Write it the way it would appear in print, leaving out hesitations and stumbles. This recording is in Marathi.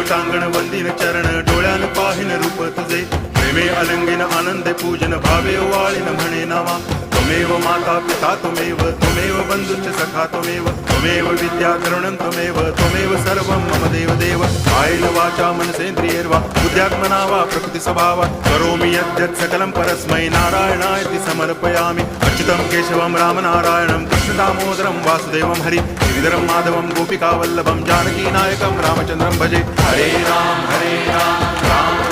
टांगण वंदिन चरण डोळ्यान पाहिन रूप तुझे प्रेमे अलंगिन आनंदे पूजन भावे वाळीन म्हणे नावा त्वमेव माता पिता त्वमेव बंधुश्च सखा त्वमेव विद्या करुणं त्वमेव सर्वं मम देव कायेन वाचा मनसेन्द्रियैर्वा बुद्ध्यात्मना वा प्रकृति स्वभावात् करोमि यद्यत् सकलं परस्मै नारायणायति समर्पयामि अच्युतं केशवं रामनारायणं कृष्णदामोदरं वासुदेवं हरि गिरिधरं माधवं गोपिकावल्लभं जानकीनायकं रामचन्द्रं भजे हरे राम राम